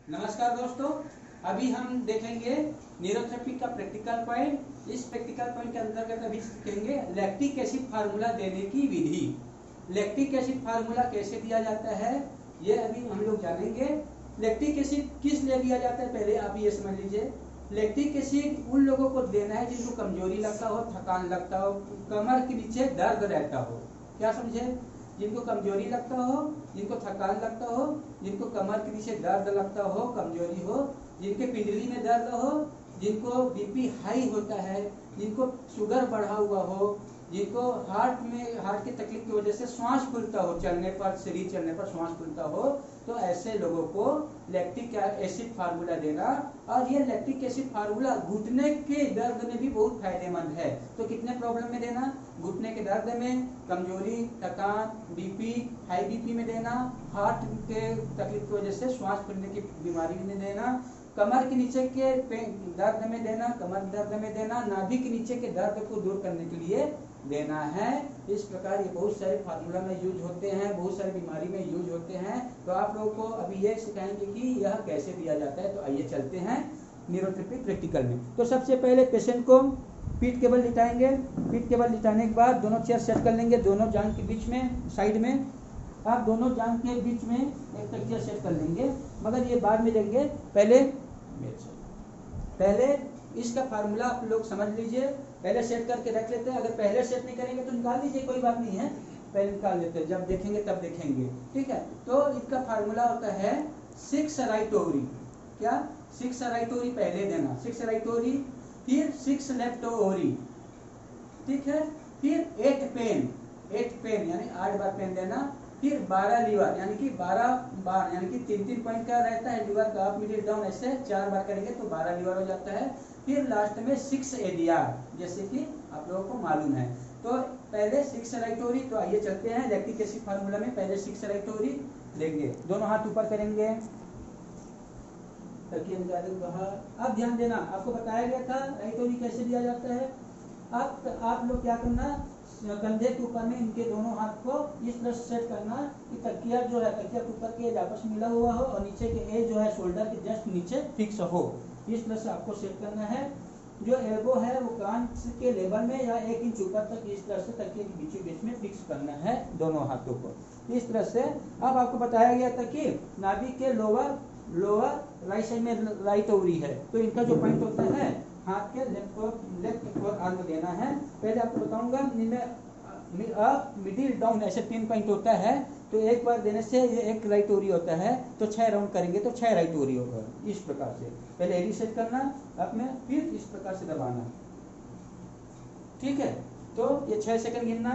नमस्कार दोस्तों, अभी हम देखेंगे न्यूरोथेरेपी का प्रैक्टिकल पॉइंट। इस प्रैक्टिकल पॉइंट के अंतर्गत अभी सीखेंगे लैक्टिक एसिड फार्मूला देने की विधि। लैक्टिक एसिड फार्मूला कैसे दिया जाता है ये अभी हम लोग जानेंगे। लैक्टिक एसिड किस लिए दिया जाता है पहले आप ये समझ लीजिए। लैक्टिक एसिड उन लोगों को देना है जिनको कमजोरी लगता हो, थकान लगता हो, कमर के नीचे दर्द रहता हो। क्या समझे? जिनको कमजोरी लगता हो, जिनको थकान लगता हो, जिनको कमर के नीचे दर्द लगता हो, कमजोरी हो, जिनके पिंडली में दर्द हो, जिनको बीपी हाई होता है, जिनको शुगर बढ़ा हुआ हो, जिनको हार्ट की तकलीफ की वजह से श्वास फूलता हो, चलने पर शरीर चलने पर श्वास फूलता हो, तो ऐसे लोगों को लैक्टिक एसिड फार्मूला देना। और ये लैक्टिक एसिड फार्मूला घुटने के दर्द में भी बहुत फायदेमंद है। तो कितने प्रॉब्लम में देना? घुटने के दर्द में, कमजोरी, थकान, बीपी, हाई बीपी में देना, हार्ट के तकलीफ की वजह से श्वास फूलने की बीमारी में देना, कमर के नीचे के दर्द में देना, कमर दर्द में देना, नाभि के नीचे के दर्द को दूर करने के लिए देना है। इस प्रकार ये बहुत सारे फार्मूला में यूज होते हैं, बहुत सारी बीमारी में यूज होते हैं। तो आप लोगों को अभी ये सिखाएंगे कि यह कैसे दिया जाता है। तो आइए चलते हैं न्यूरोथेरेपी प्रैक्टिकल में। तो सबसे पहले पेशेंट को पीठ केबल लिटाएंगे। पीठ केबल लिटाने के बाद दोनों चेयर सेट कर लेंगे, दोनों जांघ के बीच में, साइड में। आप दोनों जांघ के बीच में एक तकिया सेट कर लेंगे, मगर ये बाद में देंगे। पहले इसका फार्मूला आप लोग समझ लीजिए, पहले सेट करके रख लेते हैं। अगर पहले सेट नहीं करेंगे तो निकाल लीजिए, कोई बात नहीं है, पहले निकाल लेते हैं, जब देखेंगे तब देखेंगे, ठीक है। तो इसका फार्मूला होता है 6 राइट ओवरी। क्या? 6 राइट ओवरी पहले देना, 6 राइट ओवरी, फिर 6 लेफ्ट ओवरी, ठीक है। फिर 8 पेन यानी 8 बार पेन देना। फिर 12 लीवर यानी कि 12 बार, यानी कि 3-3 पॉइंट का रहता है लीवर का, अप मिडिल डाउन, ऐसे 4 बार करेंगे तो 12 लीवर हो जाता है। फिर लास्ट में 6 एडीआर, जैसे कि आप लोगों को मालूम है। तो पहले 6 राइट ओवरी। तो आइए चलते हैं लैक्टिक एसिड फार्मूला में। पहले 6 राइट ओवरी लेंगे, दोनों हाथ ऊपर करेंगे, अब ध्यान देना, आपको बताया गया था राइट ओवरी कैसे दिया जाता है। अब आप लोग क्या करना, कंधे के ऊपर में इनके दोनों हाथ को इस तरह सेट करना कि तकिया जो है, तकिया के ऊपर के एज आपस में मिला हुआ हो और नीचे के एज जो है शोल्डर के जस्ट नीचे फिक्स हो। इस तरह से आपको सेट करना है। जो एल्बो है वो कान के लेवल में या 1 इंच ऊपर तक इस तरह से तकिए के बीच में फिक्स करना है दोनों हाथों को, इस तरह से। अब आपको बताया गया था कि नाभि के लोअर राइट साइड में राइट ओवरी है, तो इनका जो पॉइंट होता है हाथ के लेफ्ट और आर्म देना है। पहले आपको बताऊंगा, मिडिल डाउन ऐसे 3 पॉइंट होता है। तो एक बार देने से ये 1 राइट ओवरी होता है, तो 6 राउंड करेंगे तो 6 राइट ओवरी होगा। इस प्रकार से पहले एडी सेट करना अब में, फिर इस प्रकार से दबाना, ठीक है। तो ये 6 सेकंड गिनना,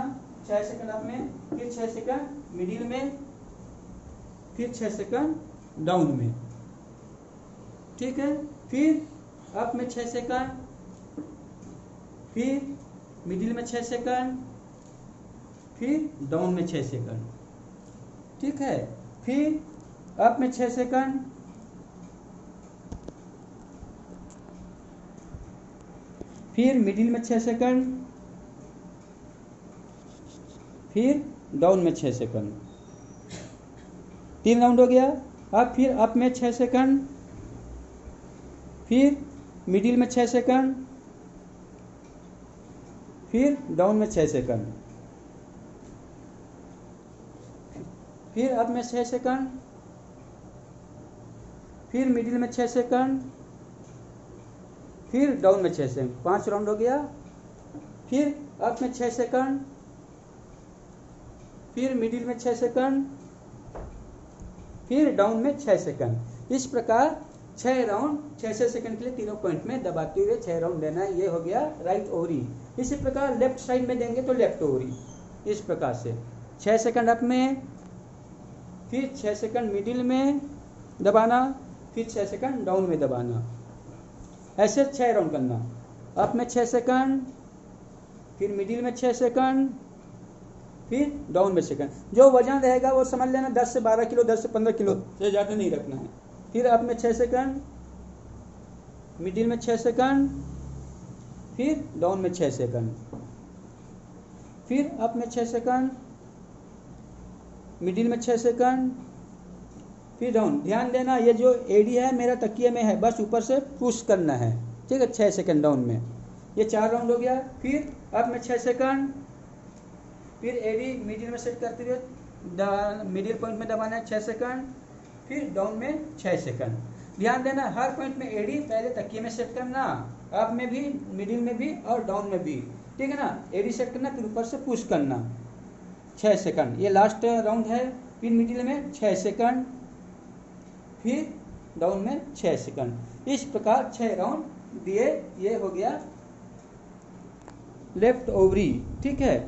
6 सेकंड अप में, फिर 6 सेकंड मिडिल में, फिर 6 सेकंड डाउन में, ठीक है। फिर अप में 6 सेकंड, फिर मिडिल में 6 सेकंड, फिर डाउन में 6 सेकंड, ठीक है। फिर अप में 6 सेकंड, फिर मिडिल में 6 सेकंड, फिर डाउन में 6 सेकंड। 3 राउंड हो गया। अब फिर अप में 6 सेकंड, फिर मिडिल में 6 सेकंड, फिर डाउन में 6 सेकंड, फिर अप में 6 सेकंड, फिर मिडिल में 6 सेकंड, फिर डाउन में 6 सेकंड। 5 राउंड हो गया। फिर अप में 6 सेकंड, फिर मिडिल में 6 सेकंड, फिर डाउन में 6 सेकंड। इस प्रकार 6 राउंड 6 सेकंड के लिए तीनों पॉइंट में दबाते हुए 6 राउंड देना है। ये हो गया राइट ओवरी। इसी प्रकार लेफ्ट साइड में देंगे तो लेफ्ट ओवरी, इस प्रकार से 6 सेकंड अप में, फिर 6 सेकंड मिडिल में दबाना, फिर 6 सेकंड डाउन में दबाना, ऐसे 6 राउंड करना। अप में 6 सेकंड, फिर मिडिल में 6 सेकंड, फिर डाउन में सेकंड। जो वजन रहेगा वो समझ लेना 10 से 12 किलो, 10 से 15 किलो से ज़्यादा नहीं रखना है। फिर अप में 6 सेकंड, मिडिल में 6 सेकंड, फिर डाउन में 6 सेकंड, फिर अप में 6 सेकंड, मिडिल में 6 सेकंड, फिर डाउन। ध्यान देना ये जो एडी है मेरा तकिए में है, बस ऊपर से पुश करना है, ठीक है। 6 सेकंड डाउन में, ये 4 राउंड हो गया। फिर अब मैं 6 सेकंड, फिर एडी मिडिल में सेट करते हुए मिडिल पॉइंट में दबाना है 6 सेकंड, फिर डाउन में 6 सेकंड। ध्यान देना हर पॉइंट में एडी पहले तकिए में सेट करना, अप में भी, मिडिल में भी और डाउन में भी, ठीक है ना। एडी सेट करना, फिर ऊपर से पुश करना 6 सेकंड। ये लास्ट राउंड है। फिर मिडिल में 6 सेकंड, फिर डाउन में 6 सेकंड। इस प्रकार 6 राउंड दिए। ये हो गया लेफ्ट ओवरी, ठीक है।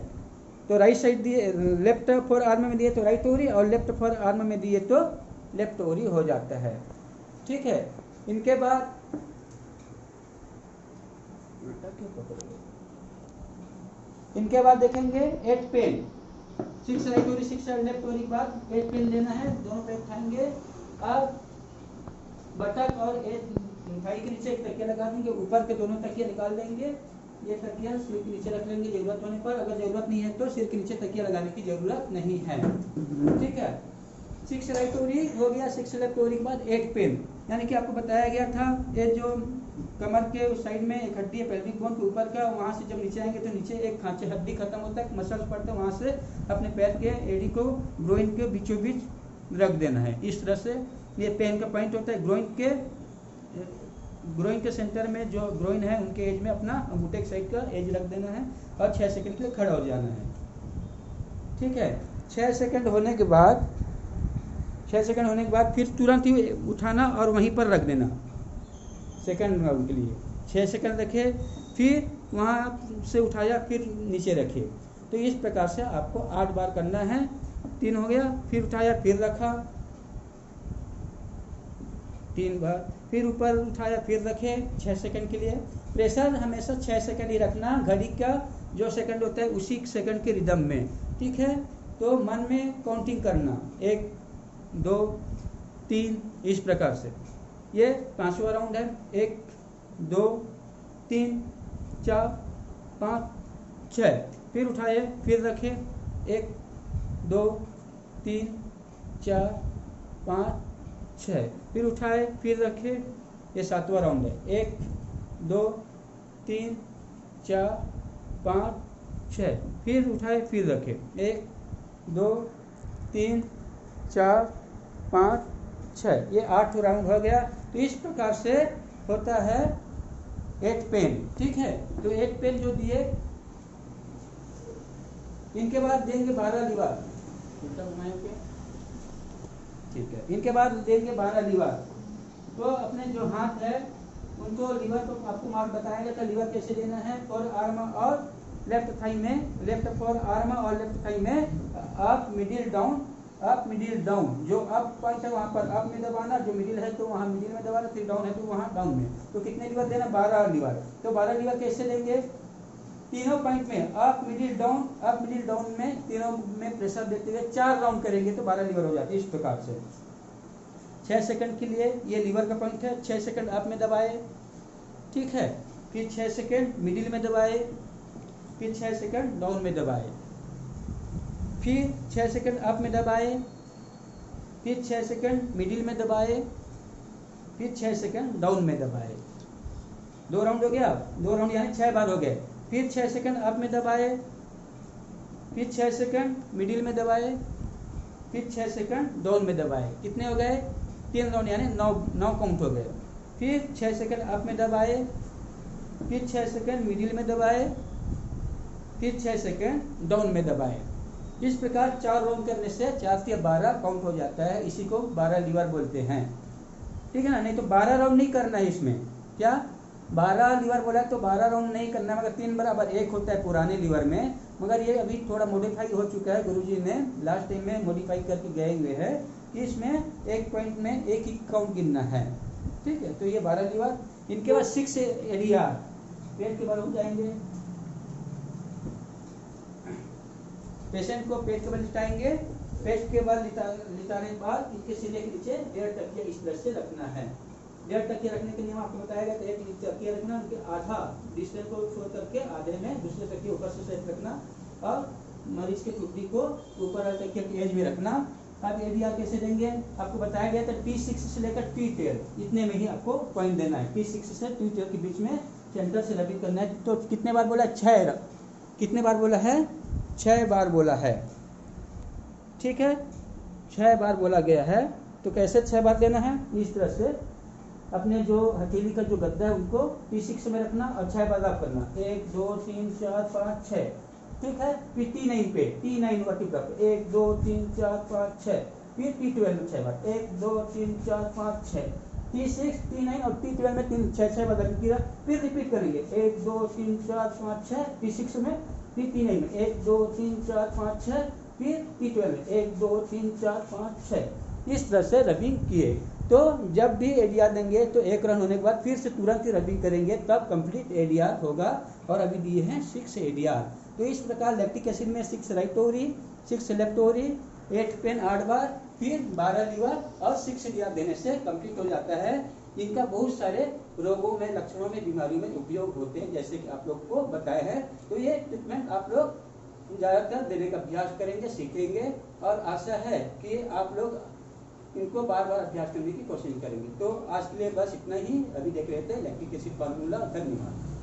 तो राइट साइड दिए, लेफ्ट फोर आर्म में दिए तो राइट ओवरी, और लेफ्ट फोर आर्म में दिए तो लेफ्ट ओवरी हो जाता है, ठीक है। इनके बाद देखेंगे 8 pain, 6 right ovary 6 left ovary के बाद 8 पेन लेना है, दोनों पे उठाएंगे। अब बटक और थाई के नीचे एक तकिया लगा देंगे, ऊपर के दोनों तकिया निकाल देंगे। ये तकिया सिर के नीचे रख लेंगे जरूरत होने पर, अगर जरूरत नहीं है तो सिर के नीचे तकिया लगाने की जरूरत नहीं है, ठीक है। 6 राइट ओवरी हो गया, 6 लेफ्ट ओवरी के बाद 8 पेन, यानी कि आपको बताया गया था ये जो कमर के उस साइड में एक हड्डी है पेल्विक बोन के ऊपर का, वहां से जब नीचे आएंगे तो नीचे एक खांचे हड्डी खत्म होता है, मसल्स पड़ते हैं, वहां से अपने पैर के एडी को ग्रोइन के बीचों बीच रख देना है। इस तरह से ये पेन का पॉइंट होता है। ग्रोइन के सेंटर में जो ग्रोइन है उनके एज में अपना अंगूठे की साइड का एज रख देना है और 6 सेकंड के लिए खड़ा हो जाना है, ठीक है। 6 सेकंड होने के बाद फिर तुरंत ही उठाना और वहीं पर रख देना सेकंड राउंड के लिए। 6 सेकंड रखे, फिर वहाँ से उठाया, फिर नीचे रखे। तो इस प्रकार से आपको 8 बार करना है। 3 हो गया, फिर उठाया, फिर रखा 3 बार, फिर ऊपर उठाया, फिर रखे 6 सेकंड के लिए। प्रेशर हमेशा 6 सेकंड ही रखना, घड़ी का जो सेकंड होता है उसी सेकंड के रिदम में, ठीक है। तो मन में काउंटिंग करना 1 2 3 इस प्रकार से। ये 5वां राउंड है। 1 2 3 4 5 6, फिर उठाए, फिर रखे 1 2 3 4 5 6, फिर उठाए, फिर रखे। ये 7वां राउंड है। 1 2 3 4 5 6, फिर उठाए, फिर रखे 1 2 3 4 5 6। ये 8 राउंड हो गया। तो इस प्रकार से होता है 8 पेन, ठीक है। तो 8 पेन जो दिए, इनके बाद देंगे 12 लीवर, ठीक है। इनके बाद देंगे 12 लीवर। तो अपने जो हाथ है उनको लीवर को आपको मार्क बताएंगे कि लीवर कैसे देना है। फॉर आर्म और लेफ्ट थाई में, लेफ्ट फॉर आर्म और लेफ्ट थाई में up middle down, up middle down. जो अप पॉइंट है वहां पर अप में दबाना, जो मिडिल है तो वहां मिडिल में दबाना, फिर डाउन है तो वहां डाउन में। तो कितने लीवर देना? 12 लीवर। तो 12 लीवर कैसे देंगे? तीनों पॉइंट में up middle down, up middle down में तीनों में प्रेशर देते हुए 4 राउंड करेंगे तो 12 लीवर हो जाते हैं। इस प्रकार से 6 सेकंड के लिए ये लीवर का पॉइंट है। 6 सेकंड अप में दबाए, ठीक है। फिर 6 सेकंड मिडिल में दबाए, फिर 6 सेकंड डाउन में दबाए, फिर 6 सेकंड अप में दबाए, फिर 6 सेकंड मिडिल में दबाए, फिर 6 सेकंड डाउन में दबाए। 2 राउंड हो गया। 2 राउंड यानी 6 बार हो गए। फिर 6 सेकंड अप में दबाए, फिर 6 सेकंड मिडिल में दबाए, फिर 6 सेकंड डाउन में दबाए। कितने हो गए? 3 राउंड यानी 9 काउंट हो गए। फिर 6 सेकंड अप में दबाए, फिर 6 सेकंड मिडिल में दबाए, फिर 6 सेकंड डाउन में दबाए। इस प्रकार 4 राउंड करने से 4 से 12 काउंट हो जाता है। इसी को 12 लीवर बोलते हैं, ठीक है ना। नहीं तो 12 राउंड नहीं करना है इसमें। क्या 12 लीवर बोला है तो 12 राउंड नहीं करना है, मगर 3 बराबर 1 होता है पुराने लीवर में। मगर ये अभी थोड़ा मॉडिफाई हो चुका है, गुरुजी ने लास्ट टाइम में मॉडिफाई करके गए हुए हैं कि इसमें एक पॉइंट में एक ही काउंट गिनना है, ठीक है। तो ये 12 लीवर। इनके बाद 6 एडीआर पेट के बल हो जाएंगे। पेशेंट को पेट के बल लिटाएंगे। पेट के बल लिटाने के बाद इसके सीने के नीचे 1.5 तकिया इस तरह से रखना है। 1.5 तकिया रखने के नियम आपको बताया गया। तो एक तकिया रखना, उनके आधा डिस्टेंस को छोड़ करके आधे में दूसरे तकिया ऊपर से सेट रखना और मरीज के टुकड़ी को ऊपर वाले तकिया के एज में रखना। अब एडीआर कैसे देंगे, आपको बताया गया था T6 से लेकर T12 इतने में ही आपको पॉइंट देना है। T6 से T12 के बीच में सेंटर से रबिंग करना है। तो कितने बार बोला, 6, कितने बार बोला है, 6 बार बोला है, ठीक है, 6 बार बोला गया है। तो कैसे 6 बार देना है, इस तरह से अपने जो हथेली का जो गद्दा है उनको T6 में रखना और 6 बार आप करना, 1 2 3 4 5 6, ठीक है। फिर T9 पे, T9 का टिप रखो, 1 2 3 4 5 6, फिर T12 में 6 बार, 1 2 3 4 5 6, T6 T9 और T12 में 6 बार रिपीट किया। फिर रिपीट करेंगे 1 2 3 4 5 6 T6 में, फिर T9 में 1 2 3 4 5 6, फिर T12 में 1 2 3 4 5 6, इस तरह से रबिंग किए। तो जब भी एडीआर देंगे तो एक रन होने के बाद फिर से तुरंत ही रबिंग करेंगे, तब कंप्लीट एडीआर होगा। और अभी दिए हैं 6 एडीआर। तो इस प्रकार लैक्टिक एसिड में 6 right ovary, 6 left ovary, 8 pain 8 बार, फिर 12 लीवर और 6 एडीआर देने से कंप्लीट हो जाता है। इनका बहुत सारे रोगों में, लक्षणों में, बीमारियों में उपयोग होते हैं, जैसे कि आप लोग को बताया है। तो ये ट्रीटमेंट आप लोग ज़्यादातर देने का अभ्यास करेंगे, सीखेंगे, और आशा है कि आप लोग इनको बार बार अभ्यास करने की कोशिश करेंगे। तो आज के लिए बस इतना ही। अभी देख रहे थे लैक्टिक एसिड फार्मूला। धन्यवाद।